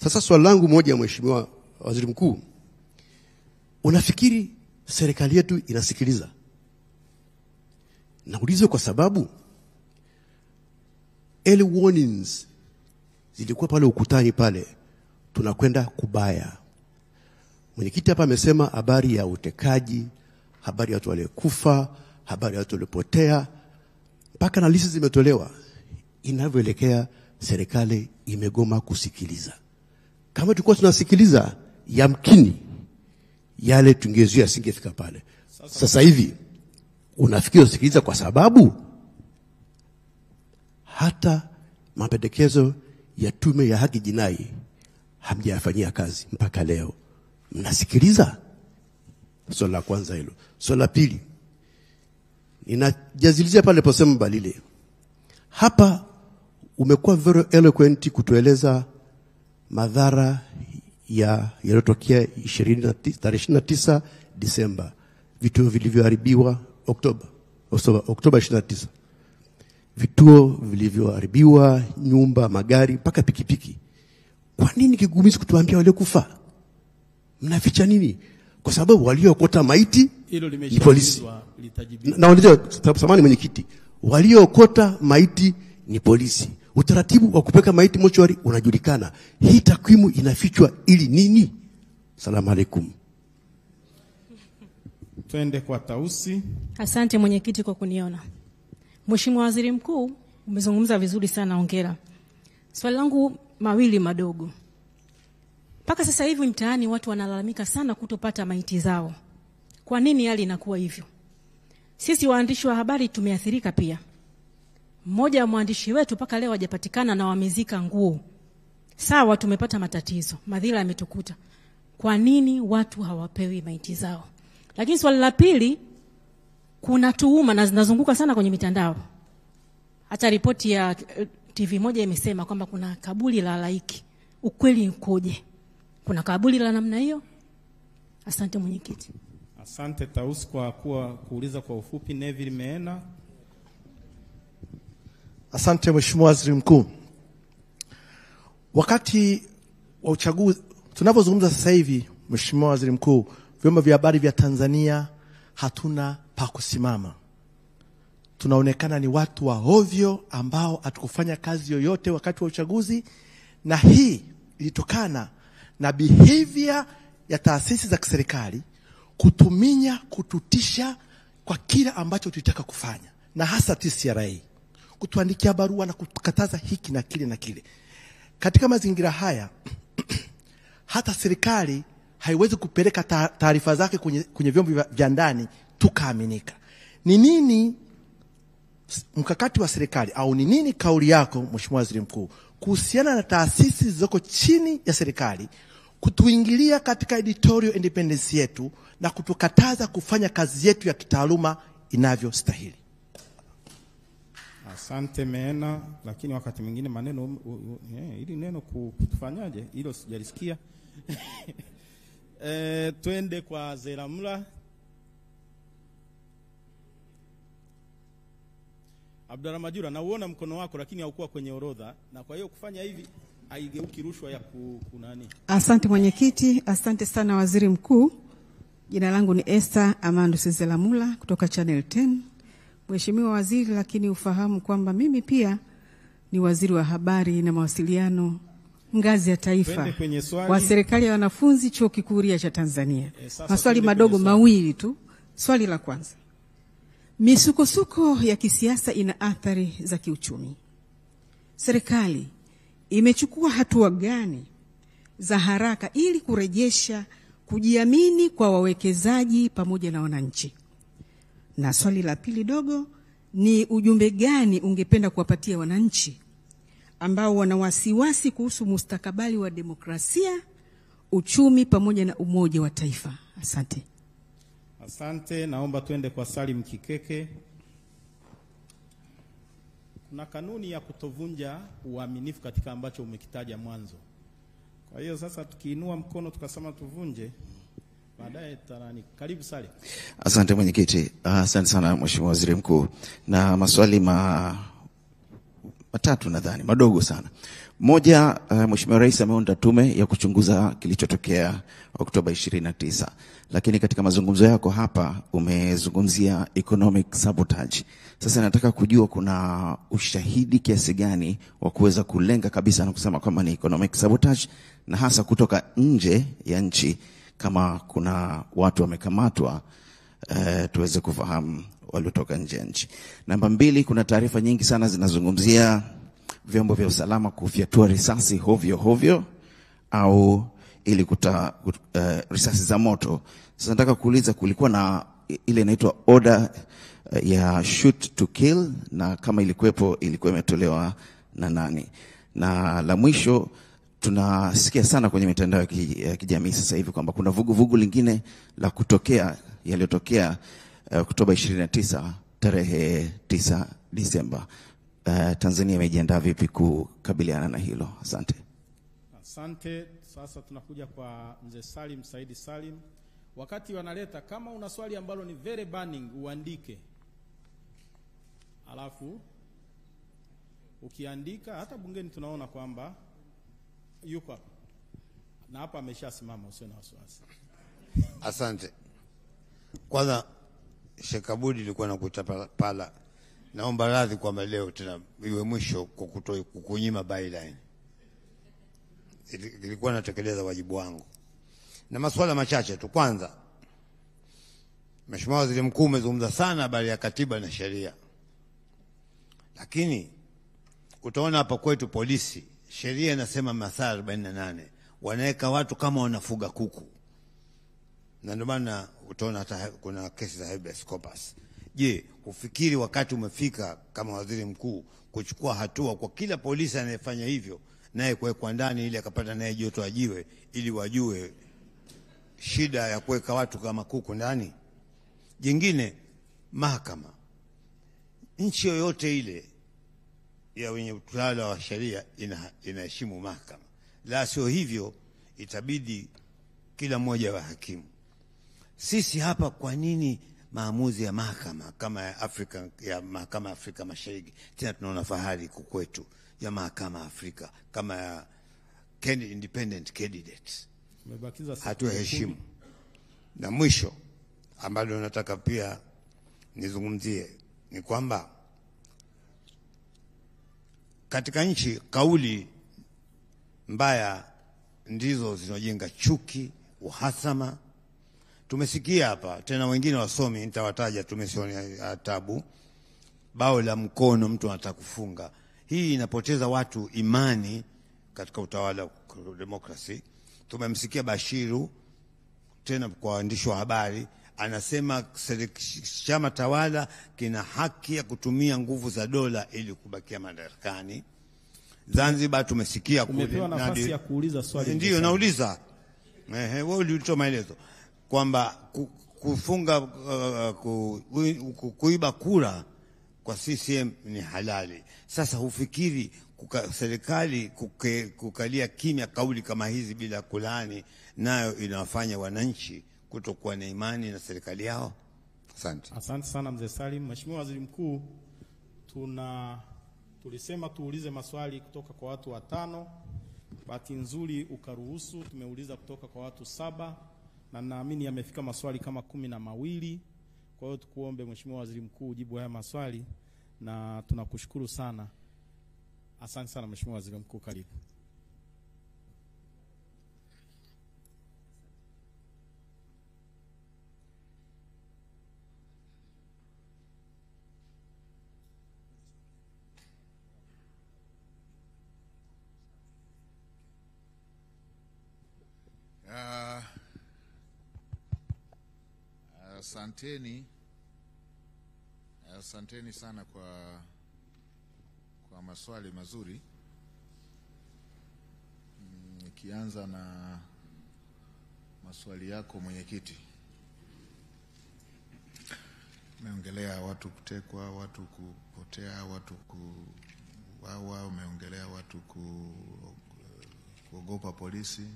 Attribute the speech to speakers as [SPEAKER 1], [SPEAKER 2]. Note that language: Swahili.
[SPEAKER 1] Sasa swali langu moja, Mheshimiwa Waziri Mkuu, unafikiri serikali yetu inasikiliza? Naulize kwa sababu early warnings zilikuwa pale ukutani pale, tunakwenda kubaya. Mwenyekiti hapa amesema habari ya utekaji, habari ya watu waliokufa, habari ya watu waliopotea, mpaka na listi zimetolewa. Inavyoelekea serikali imegoma kusikiliza. Kama tulikuwa tunasikiliza, yamkini yale tungezuia singefika pale. Sasa hivi unafikiri usikiliza kwa sababu hata mapendekezo ya tume ya haki jinai hamjayafanyia kazi mpaka leo. Mnasikiliza? Swali la kwanza hilo. Swali la pili, ninajazilizia pale posema Balile. Hapa umekuwa very eloquent kutueleza madhara yaliyotokea 29 Disemba, vituo vilivyoharibiwa Oktoba 29. Vituo vilivyoharibiwa, nyumba, magari, mpaka pikipiki. Kwa nini kigumizi kutuambia wale kufa? Mnaficha nini? Kwa sababu waliokota maiti ni polisi. Naulizwa, samahani Mwenyekiti, waliokota maiti ni polisi. Utaratibu wa kupeka maiti mochwari unajulikana. Hii takwimu inafichwa ili nini? Salamu alaikum.
[SPEAKER 2] Twende kwa Tausi.
[SPEAKER 3] Asante Mwenyekiti kwa kuniona. Mheshimiwa Waziri Mkuu, umezungumza vizuri sana, hongera. Swali langu mawili madogo. Mpaka sasa hivi mtaani watu wanalalamika sana kutopata maiti zao. Kwa nini hali inakuwa hivyo? Sisi waandishi wa habari tumeathirika pia. Mmoja wa mwandishi wetu mpaka leo hajapatikana na wamezika nguo. Sawa, tumepata matatizo, madhila yametukuta. Kwa nini watu hawapewi maiti zao? Lakini swali la pili, kuna tuhuma na zinazunguka sana kwenye mitandao. Hata ripoti ya TV moja imesema kwamba kuna kaburi la halaiki. Ukweli ukoje? Kuna kaburi la namna hiyo? Asante Mwenyekiti.
[SPEAKER 2] Asante Tausi kwa kuuliza kwa ufupi. Neville Meena.
[SPEAKER 4] Asante Mheshimiwa Waziri Mkuu. Wakati wa uchaguzi tunapozungumza sasa hivi, Mheshimiwa Waziri Mkuu, vyombo vya habari vya Tanzania hatuna pa kusimama. Tunaonekana ni watu wa ovyo ambao hatukufanya kazi yoyote wakati wa uchaguzi, na hii ilitokana na behavior ya taasisi za kiserikali kutuminya, kututisha kwa kila ambacho tulitaka kufanya, na hasa TCRA kutuandikia barua na kukataza hiki na kile na kile. Katika mazingira haya hata serikali haiwezi kupeleka taarifa zake kwenye vyombo vya ndani tukaaminika. Ni nini mkakati wa serikali au ni nini kauli yako Mheshimiwa Waziri Mkuu kuhusiana na taasisi zilizoko chini ya serikali kutuingilia katika editorial independence yetu na kutukataza kufanya kazi yetu ya kitaaluma inavyostahili?
[SPEAKER 2] Asante Meena, lakini wakati mwingine maneno ili neno kutufanyaje hilo sijalisikia. Twende kwa Zeramula. Abdalla Majura, na uona mkono wako lakini haukuwa kwenye orodha, na kwa hiyo kufanya hivi haigeuki rushwa ya kunani.
[SPEAKER 5] Asante Mwenyekiti, asante sana Waziri Mkuu. Jina langu ni Esther Amandu Zeramula kutoka Channel 10. Mheshimiwa Waziri, lakini ufahamu kwamba mimi pia ni Waziri wa Habari na Mawasiliano ngazi ya taifa wa serikali ya wanafunzi Chuo Kikuu cha Tanzania. Maswali madogo mawili tu. Swali la kwanza, misukosuko ya kisiasa ina athari za kiuchumi. Serikali imechukua hatua gani za haraka ili kurejesha kujiamini kwa wawekezaji pamoja na wananchi? Na swali la pili dogo, ni ujumbe gani ungependa kuwapatia wananchi ambao wana wasiwasi kuhusu mustakabali wa demokrasia, uchumi pamoja na umoja wa taifa? Asante.
[SPEAKER 2] Asante, naomba tuende kwa Salim Kikeke. Kuna kanuni ya kutovunja uaminifu katika ambacho umekitaja mwanzo. Kwa hiyo sasa tukiinua mkono tukasema tuvunje, baadaye tarani. Karibu Salim.
[SPEAKER 6] Asante Mwenyekiti. Asante sana Mheshimiwa Waziri Mkuu. Na maswali matatu nadhani, madogo sana. Moja, Mheshimiwa Rais ameunda tume ya kuchunguza kilichotokea Oktoba 29. Lakini katika mazungumzo yako hapa umezungumzia economic sabotage. Sasa nataka kujua kuna ushahidi kiasi gani wa kuweza kulenga kabisa na kusema kwamba ni economic sabotage, na hasa kutoka nje ya nchi, kama kuna watu wamekamatwa tuweze kufahamu waliotoka nje ya nchi. Namba 2, kuna taarifa nyingi sana zinazungumzia vyombo vya usalama kufyatua risasi hovyo au ili risasi za moto. Sasa nataka kuuliza, kulikuwa na ile inaitwa order ya shoot to kill, na kama ilikuwa imetolewa na nani? Na la mwisho, tunasikia sana kwenye mitandao ya kijamii sasa hivi kwamba kuna vuguvugu lingine la yaliyotokea Oktoba 29 tarehe 9 Disemba. Tanzania imejiandaa vipi kukabiliana na hilo? Asante.
[SPEAKER 2] Asante. Sasa tunakuja kwa Mzee Salim Saidi Salim. Wakati wanaleta, kama una swali ambalo ni very burning uandike. Alafu ukiandika, hata bungeni tunaona kwamba yuko hapa. Na hapa ameshasimama, usio na wasiwasi.
[SPEAKER 7] Asante. Kwanza Sheikh Abudi nilikuwa nakuita pala. Naomba radhi kwamba leo tena iwe mwisho kwa kukunyima byline. Nilikuwa natekeleza wajibu wangu. Na masuala machache tu. Kwanza, Mheshimiwa Waziri Mkuu umezungumza sana habari ya katiba na sheria. Lakini utaona hapa kwetu polisi, sheria inasema masaa 48. Wanaweka watu kama wanafuga kuku. Na ndio maana utaona hata kuna kesi za habeas corpus. Je, ufikiri wakati umefika kama waziri mkuu kuchukua hatua kwa kila polisi anayefanya hivyo, naye kuwekwa ndani ili akapata naye joto ajiwe, ili wajue shida ya kuweka watu kama kuku ndani? Jingine, mahakama. Nchi yoyote ile ya wenye utawala wa sheria inaheshimu mahakama. La sio hivyo itabidi kila mmoja wa hakimu. Sisi hapa kwa nini maamuzi ya mahakama kama ya mahakama Afrika Mashariki, tena tunaona fahari kwetu ya mahakama Afrika kama ya independent candidates, hatuheshimu? Na mwisho ambalo nataka pia nizungumzie ni kwamba katika nchi kauli mbaya ndizo zinajenga chuki, uhasama. Tumesikia hapa tena, wengine wasomi nitawataja, tumesiona tabu, bao la mkono mtu anataka kufunga. Hii inapoteza watu imani katika utawala wa demokrasi. Tumemsikia Bashiru tena kwa waandishi wa habari anasema chama tawala kina haki ya kutumia nguvu za dola ili kubakia madarakani. Zanzibar tumesikia
[SPEAKER 2] umepewa nafasi ya kuuliza swali.
[SPEAKER 7] Ndio nauliza. Wewe ulitoa maelezo kwamba kufunga kuiba kura kwa CCM ni halali. Sasa hufikiri serikali kukalia kimya kauli kama hizi bila kulaani, nayo inawafanya wananchi kutokuwa na imani na serikali yao? Asante.
[SPEAKER 2] Asante sana Mzee Salim. Mheshimiwa Waziri Mkuu, tulisema tuulize maswali kutoka kwa watu 5. Bahati nzuri ukaruhusu, tumeuliza kutoka kwa watu 7 na naamini yamefika maswali kama 12. Kwa hiyo tukuombe Mheshimiwa Waziri Mkuu ujibu haya maswali na tunakushukuru sana. Asante sana Mheshimiwa Waziri Mkuu, karibu.
[SPEAKER 8] Asanteni sana kwa maswali mazuri. Nikianza na maswali yako mwenyekiti. Umeongelea watu kutekwa, watu kupotea, watu kuuawa, umeongelea watu kuogopa polisi.